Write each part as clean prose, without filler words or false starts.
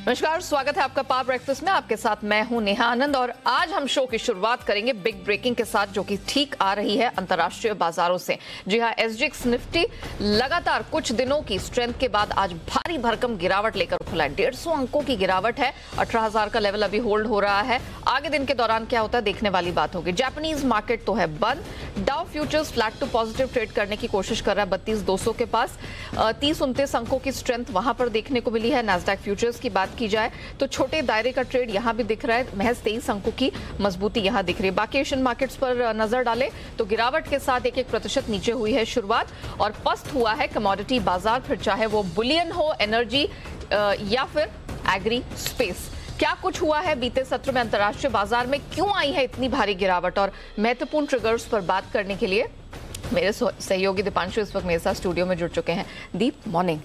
नमस्कार, स्वागत है आपका पावर ब्रेकफास्ट में। आपके साथ मैं हूं नेहा आनंद और आज हम शो की शुरुआत करेंगे बिग ब्रेकिंग के साथ, जो कि ठीक आ रही है अंतर्राष्ट्रीय बाजारों से। जी हां, एसजीएक्स निफ्टी लगातार कुछ दिनों की स्ट्रेंथ के बाद आज भारी भरकम गिरावट लेकर खुला है। 150 अंकों की गिरावट है। 18,000 का लेवल अभी होल्ड हो रहा है। आगे दिन के दौरान क्या होता है देखने वाली बात होगी। जापानीज मार्केट तो है बंद। Dow futures flat to positive trade करने की कोशिश कर रहा है 32,200 के पास। 30-29 अंकों की स्ट्रेंथ वहां पर देखने को मिली है। नैस्डैक फ्यूचर्स की बात की जाए तो छोटे दायरे का ट्रेड यहां भी दिख रहा है। महज 23 अंकों की मजबूती यहां दिख रही है। बाकी एशियन मार्केट्स पर नजर डालें तो गिरावट के साथ 1% नीचे हुई है शुरुआत और पस्त हुआ है कमोडिटी बाजार, फिर चाहे वो बुलियन हो, एनर्जी या फिर एग्री स्पेस। क्या कुछ हुआ है बीते सत्र में अंतर्राष्ट्रीय बाजार में, क्यों आई है इतनी भारी गिरावट और महत्वपूर्ण ट्रिगर्स पर बात करने के लिए मेरे सहयोगी दीपांशु इस वक्त मेरे साथ स्टूडियो में जुड़ चुके हैं। दीप, मॉर्निंग।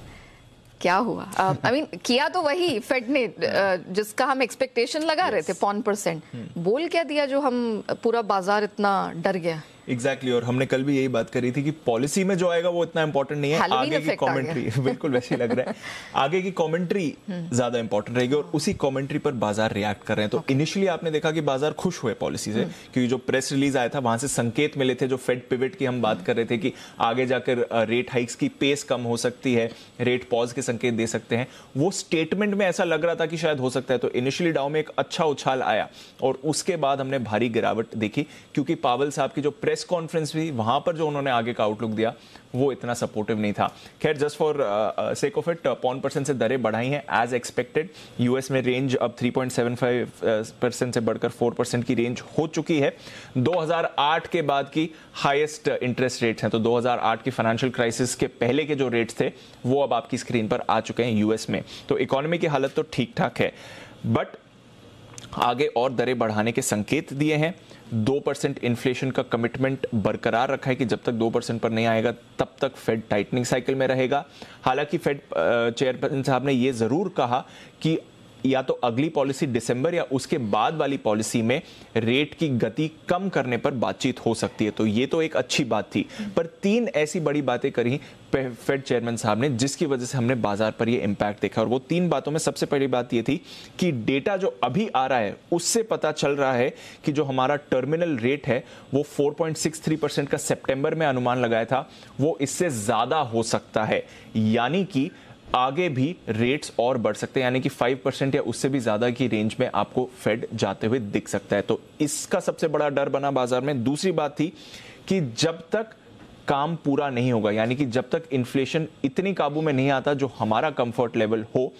क्या हुआ? किया तो वही फेड ने जिसका हम एक्सपेक्टेशन लगा रहे थे 0.5%। बोल क्या दिया जो हम पूरा बाजार इतना डर गया? एग्जैक्टली और हमने कल भी यही बात करी थी कि पॉलिसी में जो आएगा वो इतना इंपॉर्टेंट नहीं है, आगे की कमेंट्री बिल्कुल वैसे ही लग रहा है। आगे की कमेंट्री ज्यादा इंपॉर्टेंट रहेगी और उसी कमेंट्री पर बाजार रिएक्ट कर रहे हैं। तो इनिशियली आपने देखा कि बाजार खुश हुए पॉलिसी से, क्योंकि जो प्रेस रिलीज आया था वहां से संकेत मिले थे। जो फेड पिवट की हम बात कर रहे थे कि आगे जाकर रेट हाइक्स की पेस कम हो सकती है, रेट पॉज के संकेत दे सकते हैं, वो स्टेटमेंट में ऐसा लग रहा था कि शायद हो सकता है। तो इनिशियली डाउ में एक अच्छा उछाल आया और उसके बाद हमने भारी गिरावट देखी, क्योंकि पावेल साहब की जो प्रेस कॉन्फ्रेंस भी, वहां पर जो उन्होंने आगे का आउटलुक दिया वो इतना सपोर्टिव नहीं था। खैर, just for sake of it 0.5% से दरें बढ़ाई हैं एज एक्सपेक्टेड। यूएस में रेंज अब 3.75% से बढ़कर 4% की रेंज हो चुकी है। 2008 के बाद की हाईएस्ट इंटरेस्ट रेट्स हैं। तो 2008 की फाइनेंशियल क्राइसिस के पहले के जो रेट्स थे वो अब आपकी स्क्रीन पर आ चुके हैं यूएस में। तो इकोनॉमी की हालत तो ठीक ठाक है, बट आगे और दरें बढ़ाने के संकेत दिए हैं। 2% इन्फ्लेशन का कमिटमेंट बरकरार रखा है कि जब तक 2% पर नहीं आएगा तब तक फेड टाइटनिंग साइकिल में रहेगा। हालांकि फेड चेयरपर्सन साहब ने यह जरूर कहा कि या तो अगली पॉलिसी दिसंबर या उसके बाद वाली पॉलिसी में रेट की गति कम करने पर बातचीत हो सकती है। तो ये तो एक अच्छी बात थी, पर 3 ऐसी बड़ी बातें करी फेड चेयरमैन साहब ने जिसकी वजह से हमने बाजार पर ये इंपैक्ट देखा। और वो 3 बातों में सबसे पहली बात ये थी कि डेटा जो अभी आ रहा है उससे पता चल रहा है कि जो हमारा टर्मिनल रेट है वो 4.63% का सितंबर में अनुमान लगाया था, वो इससे ज्यादा हो सकता है। यानी कि आगे भी रेट्स और बढ़ सकते हैं, यानी कि 5% या उससे भी ज्यादा की रेंज में आपको फेड जाते हुए दिख सकता है। तो इसका सबसे बड़ा डर बना बाजार में। दूसरी बात थी कि जब तक काम पूरा नहीं होगा, यानी कि जब तक इन्फ्लेशन इतनी काबू में नहीं आता जो हमारा कंफर्ट लेवल हो,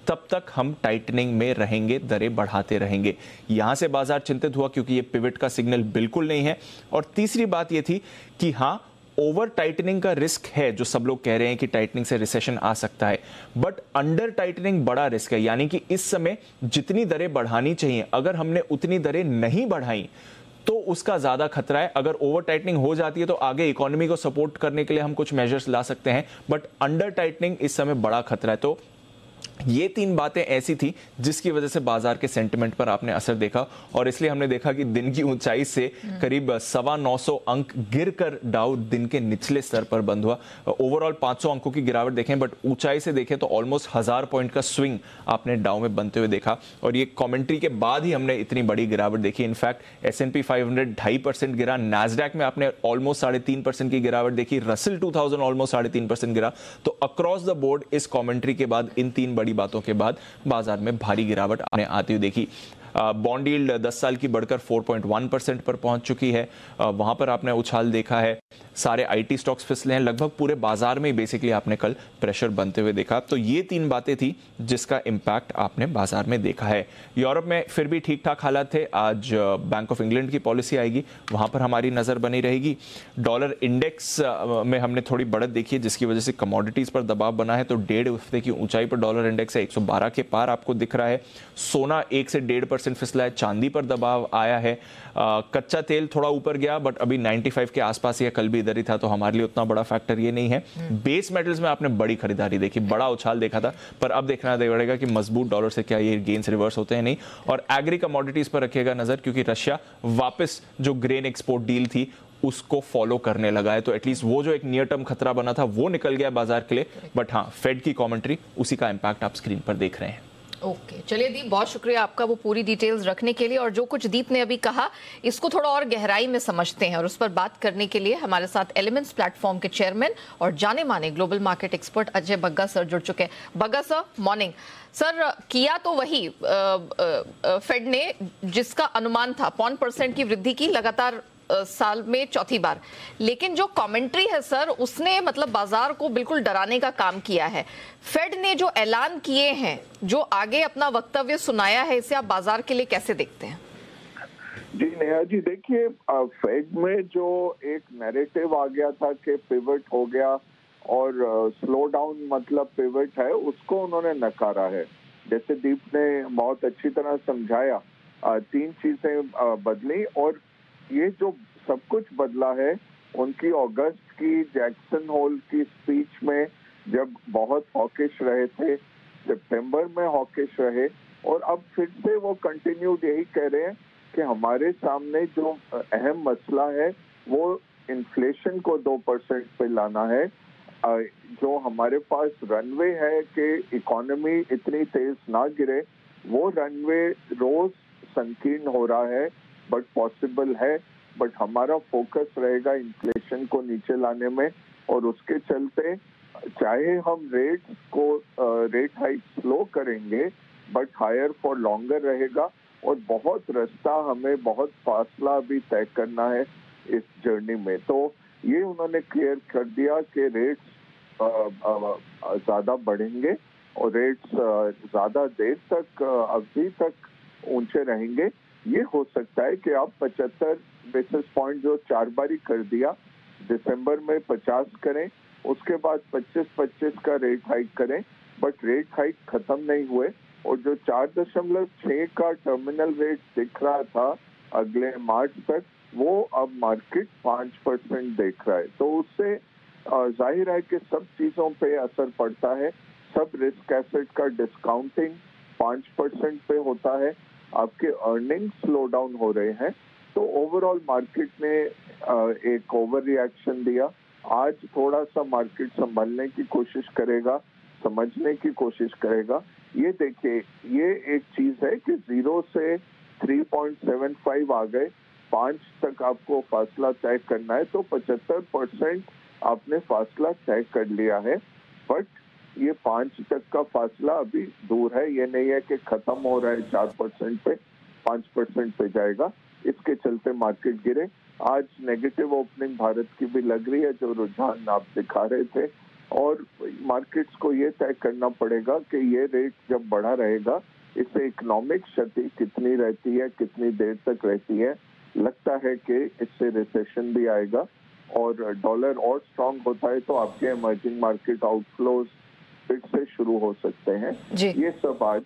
तब तक हम टाइटनिंग में रहेंगे, दरें बढ़ाते रहेंगे। यहां से बाजार चिंतित हुआ क्योंकि ये पिवट का सिग्नल बिल्कुल नहीं है। और तीसरी बात ये थी कि हाँ, ओवर टाइटनिंग का रिस्क है, जो सब लोग कह रहे हैं कि टाइटनिंग से रिसेशन आ सकता है, बट अंडर टाइटनिंग बड़ा रिस्क है। यानी कि इस समय जितनी दरें बढ़ानी चाहिए, अगर हमने उतनी दरें नहीं बढ़ाई तो उसका ज्यादा खतरा है। अगर ओवर टाइटनिंग हो जाती है तो आगे इकोनॉमी को सपोर्ट करने के लिए हम कुछ मेजर्स ला सकते हैं, बट अंडर टाइटनिंग इस समय बड़ा खतरा है। तो ये 3 बातें ऐसी थी जिसकी वजह से बाजार के सेंटिमेंट पर आपने असर देखा और इसलिए हमने देखा कि दिन की ऊंचाई से करीब 950 अंक गिरकर डाउ दिन के निचले स्तर पर बंद हुआ। ओवरऑल 500 अंकों की गिरावट देखें, बट ऊंचाई से देखें तो ऑलमोस्ट 1000 पॉइंट का स्विंग आपने डाउ में बनते हुए देखा। और ये कमेंट्री के बाद ही हमने इतनी बड़ी गिरावट देखी। इनफैक्ट S&P 500 2.5% गिरा, नैस्डैक में आपने ऑलमोस्ट 3.5% की गिरावट देखी, रसल 2000 ऑलमोस्ट 3.5% गिरा। तो अक्रॉस द बोर्ड इस कमेंट्री के बाद, इन 3 बड़ी बातों के बाद बाजार में भारी गिरावट आती हुई देखी। बॉन्ड यील्ड 10 साल की बढ़कर 4.1% पर पहुंच चुकी है। वहां पर आपने उछाल देखा है। सारे आईटी स्टॉक्स फिसले हैं। लगभग पूरे बाजार में बेसिकली आपने कल प्रेशर बनते हुए देखा। तो ये 3 बातें थी जिसका इंपैक्ट आपने बाजार में देखा है। यूरोप में फिर भी ठीक ठाक हालात थे। आज बैंक ऑफ इंग्लैंड की पॉलिसी आएगी, वहां पर हमारी नजर बनी रहेगी। डॉलर इंडेक्स में हमने थोड़ी बढ़त देखी है जिसकी वजह से कमोडिटीज पर दबाव बना है। तो 1.5 हफ्ते की ऊंचाई पर डॉलर इंडेक्स है, 112 के पार आपको दिख रहा है। सोना 1 से 1.5% फिसला है। चांदी पर दबाव आया है। कच्चा तेल थोड़ा ऊपर गया, बट अभी 95 के आसपास ही है, कल भी इधर ही था, तो हमारे लिए उतना बड़ा फैक्टर ये नहीं है। बेस मेटल्स में आपने बड़ी खरीदारी देखी, बड़ा उछाल देखा था, पर अब देखना पड़ेगा कि मजबूत डॉलर से क्या ये गेन्स रिवर्स होते हैं नहीं। और एग्री कमोडिटीज पर रखिएगा नजर, क्योंकि रशिया वापस जो ग्रेन एक्सपोर्ट डील थी उसको फॉलो करने लगा है। तो एटलीस्ट वो जो एक नियर टर्म खतरा बना था वो निकल गया बाजार के लिए। बट हाँ, फेड की कमेंट्री, उसी का इंपैक्ट आप स्क्रीन पर देख रहे हैं। ओके, चलिए दीप, बहुत शुक्रिया आपका वो पूरी डिटेल्स रखने के लिए। और जो कुछ दीप ने अभी कहा इसको थोड़ा और गहराई में समझते हैं, और उस पर बात करने के लिए हमारे साथ एलिमेंट्स प्लेटफॉर्म के चेयरमैन और जाने माने global market expert Ajay Bagga sir जुड़ चुके हैं। Bagga sir, morning sir. किया तो वही फेड ने जिसका अनुमान था, 0.1% की वृद्धि की लगातार साल में चौथी बार, लेकिन जो कमेंट्री है सर उसने मतलब बाजार को बिल्कुल डराने का काम किया है। फेड ने जो ऐलान किए हैं, जो आगे अपना वक्तव्य सुनाया है, इसे आप बाजार के लिए कैसे देखते हैं? जी नेहा जी, देखिए फेड में जो एक नैरेटिव आ गया था कि पिवट हो गया और स्लो डाउन मतलब पिवट है, उसको उन्होंने नकारा है। जैसे दीप ने बहुत अच्छी तरह समझाया, 3 चीजें बदली, और ये जो सब कुछ बदला है उनकी अगस्त की जैक्सन होल की स्पीच में जब बहुत हॉकिश रहे थे, सितंबर में हॉकिश रहे, और अब फिर से वो कंटिन्यूड यही कह रहे हैं कि हमारे सामने जो अहम मसला है वो इन्फ्लेशन को 2% पे लाना है। जो हमारे पास रनवे है कि इकोनॉमी इतनी तेज ना गिरे, वो रनवे रोज संकीर्ण हो रहा है, बट पॉसिबल है। बट हमारा फोकस रहेगा इन्फ्लेशन को नीचे लाने में, और उसके चलते चाहे हम रेट हाइक स्लो करेंगे, बट हायर फॉर लॉन्गर रहेगा, और बहुत रास्ता हमें बहुत फासला भी तय करना है इस जर्नी में। तो ये उन्होंने क्लियर कर दिया कि रेट्स ज्यादा बढ़ेंगे और रेट्स ज्यादा देर तक अवधि तक ऊंचे रहेंगे। ये हो सकता है कि आप 75 बेसिस पॉइंट जो 4 बारी कर दिया, दिसंबर में 50 करें, उसके बाद 25-25 का रेट हाइक करें, बट रेट हाइक खत्म नहीं हुए, और जो 4.6 का टर्मिनल रेट दिख रहा था अगले मार्च तक, वो अब मार्केट 5% देख रहा है। तो उससे जाहिर है कि सब चीजों पे असर पड़ता है। सब रिस्क एसेट का डिस्काउंटिंग 5% पे होता है, आपके अर्निंग स्लो डाउन हो रहे हैं। तो ओवरऑल मार्केट ने एक ओवर रिएक्शन दिया। आज थोड़ा सा मार्केट संभलने की कोशिश करेगा, समझने की कोशिश करेगा। ये देखिए, ये एक चीज है कि 0 से 3.75 आ गए, 5 तक आपको फासला तय करना है, तो 75% आपने फासला तय कर लिया है। बट ये 5 तक का फासला अभी दूर है, ये नहीं है कि खत्म हो रहा है 4% पे, 5% पे जाएगा। इसके चलते मार्केट गिरे। आज नेगेटिव ओपनिंग भारत की भी लग रही है, जो रुझान आप दिखा रहे थे, और मार्केट्स को ये तय करना पड़ेगा कि ये रेट जब बढ़ा रहेगा, इससे इकोनॉमिक क्षति कितनी रहती है, कितनी देर तक रहती है। लगता है कि इससे रिसेशन भी आएगा, और डॉलर और स्ट्रांग होता है तो आपके इमर्जिंग मार्केट आउटफ्लोज फिर से शुरू हो सकते हैं। ये सब आज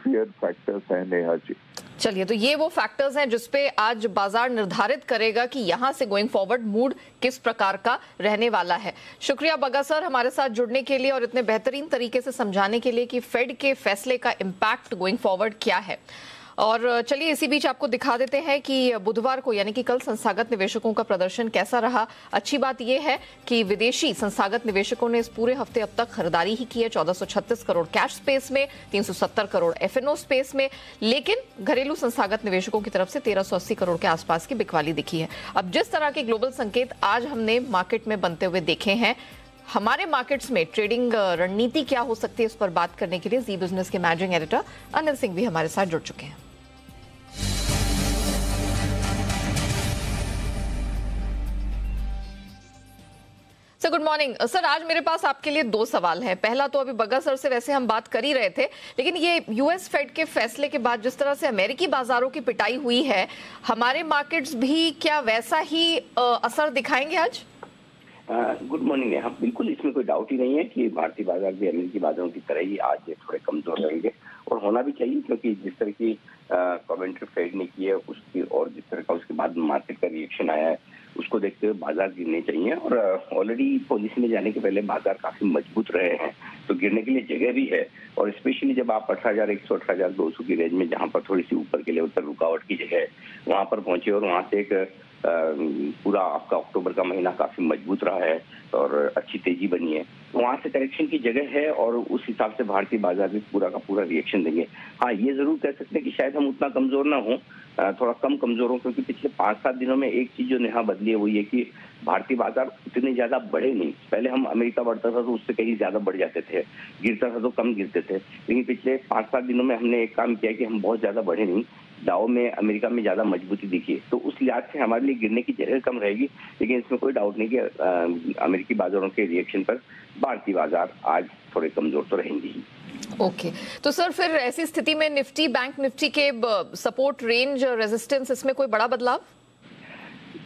फियर फैक्टर्स हैं नेहा जी। चलिए, तो ये वो फैक्टर्स हैं जिसपे आज बाजार निर्धारित करेगा कि यहां से गोइंग फॉरवर्ड मूड किस प्रकार का रहने वाला है। शुक्रिया बग्गा सर हमारे साथ जुड़ने के लिए और इतने बेहतरीन तरीके से समझाने के लिए कि फेड के फैसले का इम्पैक्ट गोइंग फॉरवर्ड क्या है। और चलिए इसी बीच आपको दिखा देते हैं कि बुधवार को यानी कि कल संस्थागत निवेशकों का प्रदर्शन कैसा रहा। अच्छी बात यह है कि विदेशी संस्थागत निवेशकों ने इस पूरे हफ्ते अब तक खरीदारी ही की है, 1436 करोड़ कैश स्पेस में, 370 करोड़ एफएनओ स्पेस में, लेकिन घरेलू संस्थागत निवेशकों की तरफ से 1380 करोड़ के आसपास की बिकवाली दिखी है। अब जिस तरह के ग्लोबल संकेत आज हमने मार्केट में बनते हुए देखे हैं, हमारे मार्केट्स में ट्रेडिंग रणनीति क्या हो सकती है, इस पर बात करने के लिए जी बिजनेस के मैनेजिंग एडिटर अनिल सिंह भी हमारे साथ जुड़ चुके हैं। Sir good morning sir. आज मेरे पास आपके लिए 2 सवाल हैं। पहला तो अभी बग्गा सर से वैसे हम बात कर ही रहे थे, लेकिन ये यूएस फेड के फैसले के बाद जिस तरह से अमेरिकी बाजारों की पिटाई हुई है, हमारे मार्केट्स भी क्या वैसा ही असर दिखाएंगे आज? Good morning. हाँ बिल्कुल, इसमें कोई डाउट ही नहीं है कि भारतीय बाजार भी अमेरिकी बाजारों की तरह ही आज थोड़े कमजोर रहेंगे, और होना भी चाहिए, क्योंकि जिस तरह की कमेंट्री फेड ने की है उसकी, और जिस तरह का उसके बाद मार्केट का रिएक्शन आया है, उसको देखते हुए बाजार गिरने चाहिए। और ऑलरेडी पॉलिसी में जाने के पहले बाजार काफी मजबूत रहे हैं, तो गिरने के लिए जगह भी है। और स्पेशली जब आप 18,100 18,200 की रेंज में, जहां पर थोड़ी सी ऊपर के लेवल पर रुकावट की जगह है, वहां पर पहुंचे और वहां से एक पूरा आपका अक्टूबर का महीना काफी मजबूत रहा है और अच्छी तेजी बनी है, तो वहां से करेक्शन की जगह है और उस हिसाब से भारतीय बाजार भी पूरा का पूरा रिएक्शन देंगे। हाँ, ये जरूर कह सकते हैं कि शायद हम उतना कमजोर ना हो, थोड़ा कम कमजोर हो, क्योंकि पिछले 5-7 दिनों में एक चीज जो नेहा बदली है वो ये कि भारतीय बाजार इतने ज्यादा बढ़े नहीं। पहले हम अमेरिका बढ़ता था तो उससे कहीं ज्यादा बढ़ जाते थे, गिरता था तो कम गिरते थे, लेकिन पिछले 5-7 दिनों में हमने एक काम किया कि हम बहुत ज्यादा बढ़े नहीं, दाव में अमेरिका में ज्यादा मजबूती दिखी है, तो उस लिहाज से हमारे लिए गिरने की जगह कम रहेगी। लेकिन इसमें कोई डाउट नहीं कि अमेरिकी बाजारों के रिएक्शन पर भारतीय बाजार आज थोड़े कमजोर तो रहेंगे ही। ओके, तो सर फिर ऐसी स्थिति में निफ्टी, बैंक निफ्टी के सपोर्ट रेंज, रेजिस्टेंस, इसमें कोई बड़ा बदलाव?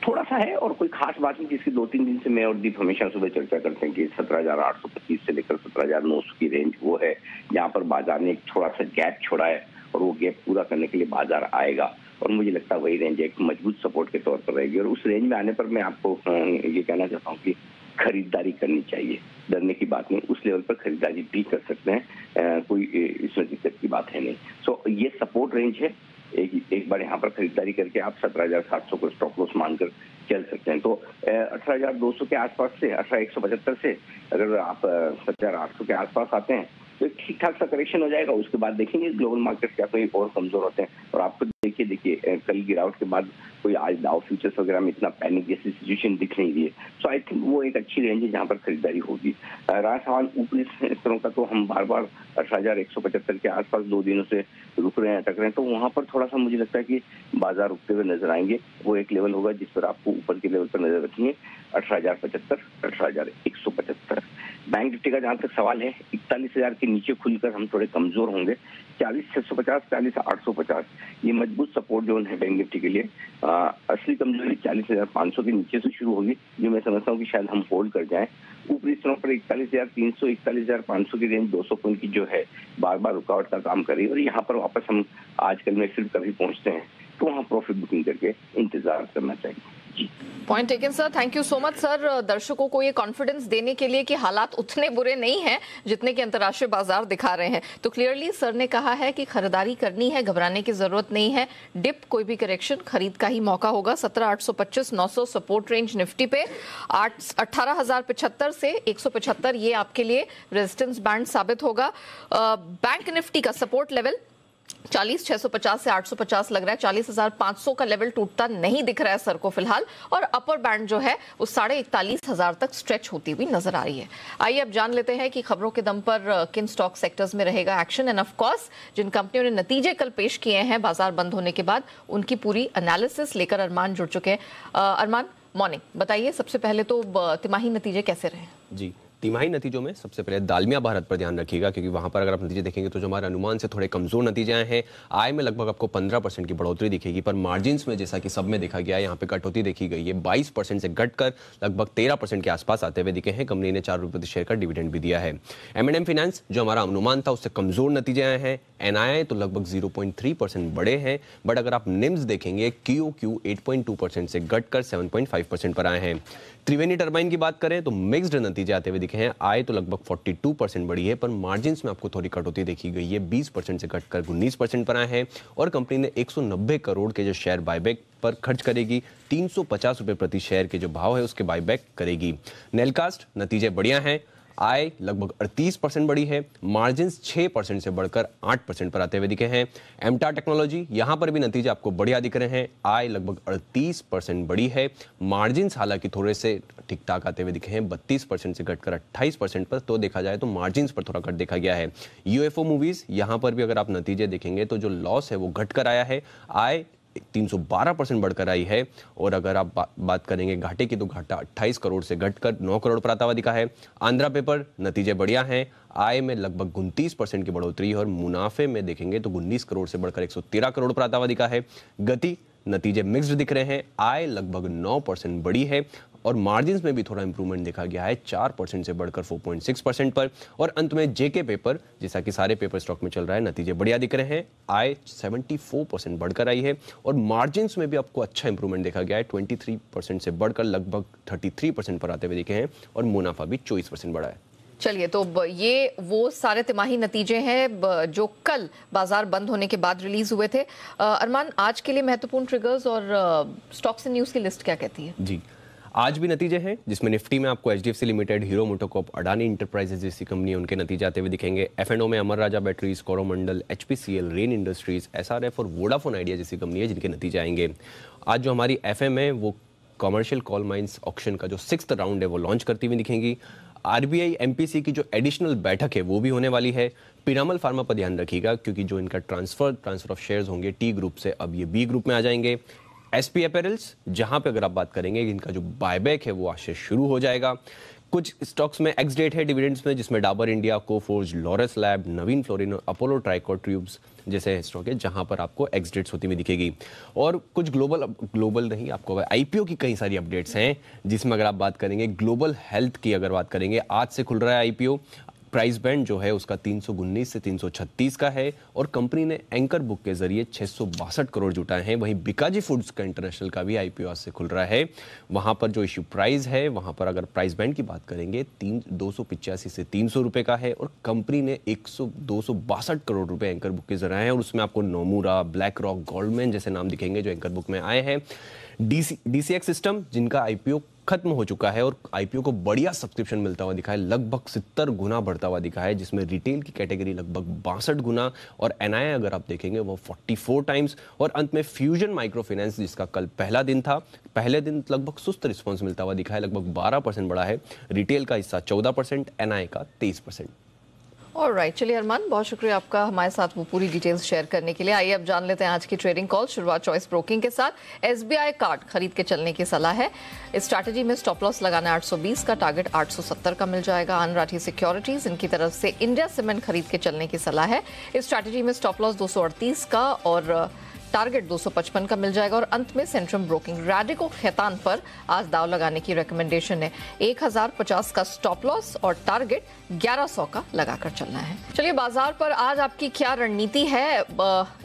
थोड़ा सा है और कोई खास बात नहीं, जिसकी 2-3 दिन से मैं और दीप हमेशा सुबह चर्चा करते हैं कि 17,825 से लेकर 17,900 की रेंज वो है जहाँ पर बाजार ने एक थोड़ा सा गैप छोड़ा है और वो गैप पूरा करने के लिए बाजार आएगा, और मुझे लगता है वही रेंज एक मजबूत सपोर्ट के तौर पर रहेगी। और उस रेंज में आने पर मैं आपको ये कहना चाहता हूँ कि खरीदारी करनी चाहिए, डरने की बात नहीं, उस लेवल पर खरीदारी भी कर सकते हैं, कोई इसमें दिक्कत की बात है नहीं। सो ये सपोर्ट रेंज है, एक बार यहाँ पर खरीदारी करके आप 17,700 को स्टॉप लॉस मानकर चल सकते हैं। तो 18,200 के आसपास से 18,175 से अगर आप 17,800 के आसपास आते हैं तो ठीक ठाक सा करेक्शन हो जाएगा। उसके बाद देखेंगे ग्लोबल मार्केट क्या कोई और कमजोर होते हैं, और आपको देखिए कल गिरावट के बाद कोई आज डाउ फ्यूचर्स वगैरह में इतना पैनिक जैसी सिचुएशन दिख नहीं रही है। सो आई थिंक वो एक अच्छी रेंज है जहाँ पर खरीदारी होगी। रहा सवाल ऊपरी स्तरों का, तो हम बार बार 18,175 के आसपास 2 दिनों से रुक रहे हैं, अटक रहे हैं, तो वहां पर थोड़ा सा मुझे लगता है कि बाजार रुकते हुए नजर आएंगे। वो एक लेवल होगा जिस पर आपको ऊपर के लेवल पर नजर रखनी है, 18,075, 18,175। बैंक निफ्टी का जहां तक सवाल है, 41,000 के नीचे खुलकर हम थोड़े कमजोर होंगे। 40,650, 40,850 ये मजबूत सपोर्ट जोन है बैंक निफ्टी के लिए। असली कमजोरी 40,500 के नीचे से शुरू होगी, जो मैं समझता हूँ कि शायद हम होल्ड कर जाएं। ऊपरी स्तरों पर 41,300, 41,500 की रेंज 200 पॉइंट की जो है बार बार रुकावट का काम कर रही है, और यहाँ पर वापस हम आजकल में फिर कभी पहुंचते हैं तो वहाँ प्रॉफिट बुकिंग करके इंतजार करना चाहिए। Point taken sir, thank you so much sir. दर्शकों को ये कॉन्फिडेंस देने के लिए कि हालात उतने बुरे नहीं हैं जितने कि अंतर्राष्ट्रीय बाजार दिखा रहे हैं, तो क्लियरली सर ने कहा है कि खरीदारी करनी है, घबराने की जरूरत नहीं है। डिप कोई भी करेक्शन खरीद का ही मौका होगा। 17,825, 900 सपोर्ट रेंज निफ्टी पे, 18,075 से 175 ये आपके लिए रेजिस्टेंस बैंड साबित होगा। बैंक निफ्टी का सपोर्ट लेवल 40,650 से 850 लग रहा है। 40,500 का लेवल टूटता नहीं दिख रहा है सर को फिलहाल, और अपर बैंड जो है वो 41,500 तक स्ट्रेच होती हुई नजर आ रही है। आइए अब जान लेते हैं कि खबरों के दम पर किन स्टॉक सेक्टर्स में रहेगा एक्शन, एंड ऑफ कोर्स जिन कंपनियों ने नतीजे कल पेश किए हैं बाजार बंद होने के बाद, उनकी पूरी एनालिसिस लेकर अरमान जुड़ चुके हैं। अरमान, मॉर्निंग, बताइए सबसे पहले तो तिमाही नतीजे कैसे रहे? जी, तिमाही नतीजों में सबसे पहले दालमिया भारत पर ध्यान रखिएगा, क्योंकि वहां पर अगर आप नतीजे देखेंगे तो जो हमारे अनुमान से थोड़े कमजोर नतीजे आए हैं। आय में लगभग आपको 15% की बढ़ोतरी दिखेगी, पर मार्जिन्स में जैसा कि सब में देखा गया है यहाँ पे कटौती देखी गई है। 22% से घटकर लगभग 13% के आसपास आते हुए दिखे हैं। कंपनी ने 4 रुपये प्रति शेयर का डिविडेंड भी दिया है। M&M फाइनेंस जो हमारा अनुमान था उससे कमजोर नतीजे आए हैं। NII तो लगभग 0.3% बढ़े हैं, बट अगर आप निम्स देखेंगे QOQ 8.2% से घटकर 7.5% पर आए हैं। त्रिवेणी टर्बाइन की बात करें तो मिक्स्ड नतीजे आते हुए दिखे हैं। आय तो लगभग 42% बढ़ी है, पर मार्जिन्स में आपको थोड़ी कटौती देखी गई है। 20% से घटकर 19% पर आए हैं, और कंपनी ने 190 करोड़ के जो शेयर बायबैक पर खर्च करेगी। 350 रुपए प्रति शेयर के जो भाव है उसके बायबैक करेगी। नेलकास्ट नतीजे बढ़िया हैं। आय लगभग 38% बढ़ी है, मार्जिन्स 6% से बढ़कर 8% पर आते हुए दिखे हैं। एमटा टेक्नोलॉजी यहां पर भी नतीजे आपको बढ़िया दिख रहे हैं। आय लगभग 38% बढ़ी है, मार्जिन्स हालांकि थोड़े से ठीक ठाक आते हुए दिखे हैं, 32% से घटकर 28% पर। तो देखा जाए तो मार्जिन्स पर थोड़ा कट देखा गया है। UFO मूवीज यहां पर भी अगर आप नतीजे देखेंगे तो जो लॉस है वो घटकर आया है। आय 312% बढ़कर आई है, और अगर आप बात करेंगे घाटे की तो घाटा 28 करोड़ से घटकर 9 करोड़ पर आता हुआ दिखा है। आंध्रा पेपर नतीजे बढ़िया हैं। आय में लगभग 29% की बढ़ोतरी है, और मुनाफे में देखेंगे तो 19 करोड़ से बढ़कर 113 करोड़ पर आता हुआ दिखा है। गति नतीजे मिक्स्ड दिख रहे हैं। आय लगभग 9% बढ़ी है, और मार्जिन्स में भी थोड़ा इंप्रूवमेंट देखा गया है, 4% से बढ़कर 4.6% पर। और अंत में जेके पेपर, जैसा कि सारे पेपर स्टॉक में चल रहा है, नतीजे बढ़िया दिख रहे हैं। आय 74% बढ़कर आई है, और मार्जिन्स में भी आपको अच्छा इंप्रूवमेंट देखा गया है, 23% से बढ़कर लगभग 33% पर आते हुए दिखे हैं, और मुनाफा भी 24% बढ़ा है। चलिए, तो ये वो सारे तिमाही नतीजे हैं जो कल बाजार बंद होने के बाद रिलीज हुए थे। अरमान, आज के लिए महत्वपूर्ण ट्रिगर्स और स्टॉक्स एंड न्यूज की लिस्ट क्या कहती है? जी, आज भी नतीजे हैं जिसमें निफ्टी में आपको HDFC limited, Hero MotoCorp, Adani enterprises जैसी कंपनी उनके नतीजे आते हुए दिखेंगे। एफएनओ में Amara Raja batteries, Coromandel, HPCL, Rain industries, SRF और वोडाफोन आइडिया जैसी कंपनी है जिनके नतीजे आएंगे। आज जो हमारी एफएम है वो कमर्शियल कॉल माइंस ऑक्शन का जो 6th राउंड है वो लॉन्च करती हुई दिखेंगी। आरबीआई एमपीसी की जो एडिशनल बैठक है वो भी होने वाली है। पिरामल फार्मा पर ध्यान रखिएगा क्योंकि जो इनका ट्रांसफर ऑफ शेयर्स होंगे टी ग्रुप से अब ये बी ग्रुप में आ जाएंगे। एसपी अपैरल्स, जहां पे अगर आप बात करेंगे इनका जो बायबैक है वो आज से शुरू हो जाएगा। कुछ स्टॉक्स में एक्स डेट है डिविडेंड्स में, जिसमें Dabur India, Coforge, Laurus lab, Navin fluorine और अपोलो ट्राइकोट ट्यूब्स जैसे स्टॉक है जहां पर आपको एक्स डेट्स होती हुई दिखेगी। और कुछ ग्लोबल नहीं, आपको आईपीओ की कई सारी अपडेट्स हैं जिसमें अगर आप बात करेंगे ग्लोबल हेल्थ की अगर बात करेंगे, आज से खुल रहा है आईपीओ। प्राइस बैंड जो है उसका 319 से 336 का है और कंपनी ने एंकर बुक के जरिए 662 करोड़ जुटाए हैं। वहीं बिकाजी फूड्स का इंटरनेशनल का भी आईपीओ आज से खुल रहा है। वहां पर जो इश्यू प्राइस है वहां पर अगर प्राइस बैंड की बात करेंगे 285 से 300 रुपए का है और कंपनी ने 262 करोड़ रुपए एंकर बुक के जरिए हैं और उसमें आपको नोमुरा, ब्लैक रॉक, गोल्डमैन जैसे नाम दिखेंगे जो एंकर बुक में आए हैं। डीसीएक्स सिस्टम जिनका आईपीओ खत्म हो चुका है और आईपीओ को बढ़िया सब्सक्रिप्शन मिलता हुआ दिखा है, लगभग 70 गुना बढ़ता हुआ दिखा है, जिसमें रिटेल की कैटेगरी लगभग 62 गुना और एनआईआई अगर आप देखेंगे वो 44 टाइम्स। और अंत में फ्यूजन माइक्रो फाइनेंस जिसका कल पहला दिन था, पहले दिन लगभग सुस्त रिस्पॉन्स मिलता हुआ दिखा है, लगभग 12% बढ़ा है, रिटेल का हिस्सा 14%, एनआईआई का 23%। ऑलराइट, चलिए अरमान, बहुत शुक्रिया आपका हमारे साथ वो पूरी डिटेल्स शेयर करने के लिए। आइए अब जान लेते हैं आज की ट्रेडिंग कॉल। शुरुआत चॉइस ब्रोकिंग के साथ। एसबीआई कार्ड खरीद के चलने की सलाह है। इस स्ट्रैटेजी में स्टॉप लॉस लगाना 820 का, टारगेट 870 का मिल जाएगा। आन राठी सिक्योरिटीज, इनकी तरफ से इंडिया सीमेंट खरीद के चलने की सलाह है। इस स्ट्रैटेजी में स्टॉप लॉस 238 का और टारगेट 255 का मिल जाएगा। और अंत में सेंट्रम ब्रोकिंग, रैडिको खैतान पर आज दाव लगाने की रिकमेंडेशन है। 1050 का स्टॉप लॉस और टारगेट 1100 का लगाकर चलना है। चलिए, बाजार पर आज आपकी क्या रणनीति है,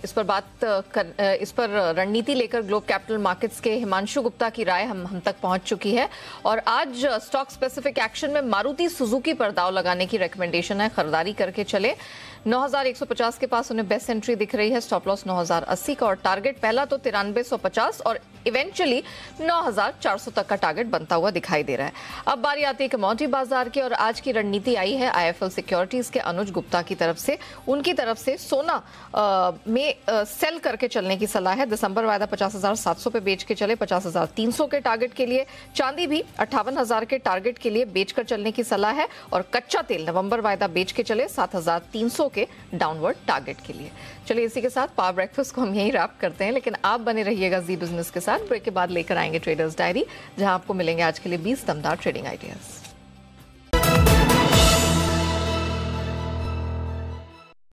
इस पर रणनीति लेकर ग्लोब कैपिटल मार्केट्स के हिमांशु गुप्ता की राय हम तक पहुंच चुकी है। और आज स्टॉक स्पेसिफिक एक्शन में मारुति सुजुकी पर दाव लगाने की रिकमेंडेशन है। खरीदारी करके चले। 9150 के पास उन्हें बेस्ट एंट्री दिख रही है। स्टॉप लॉस 9080 का और टारगेट पहला तो 9350 और इवेंचुअली 9400 तक का टारगेट बनता हुआ दिखाई दे रहा है। अब बारी आती है कमोडिटी बाजार की और आज की रणनीति आई है आईएफएल सिक्योरिटीज के अनुज गुप्ता की तरफ से। उनकी तरफ से सोना में सेल करके चलने की सलाह है। दिसंबर वायदा 50,700 पे बेच के चले 50,300 के टारगेट के लिए। चांदी भी 58,000 के टारगेट के लिए बेचकर चलने की सलाह है और कच्चा तेल नवंबर वायदा बेच के चले 7,300 के डाउनवर्ड टारगेट के लिए। चलिए, इसी के साथ पावर ब्रेकफास्ट को हम यहीं रैप करते हैं, लेकिन आप बने रहिएगा जी बिजनेस के साथ। ब्रेक के बाद लेकर आएंगे ट्रेडर्स डायरी, जहां आपको मिलेंगे आज के लिए 20 दमदार ट्रेडिंग आइडियाज।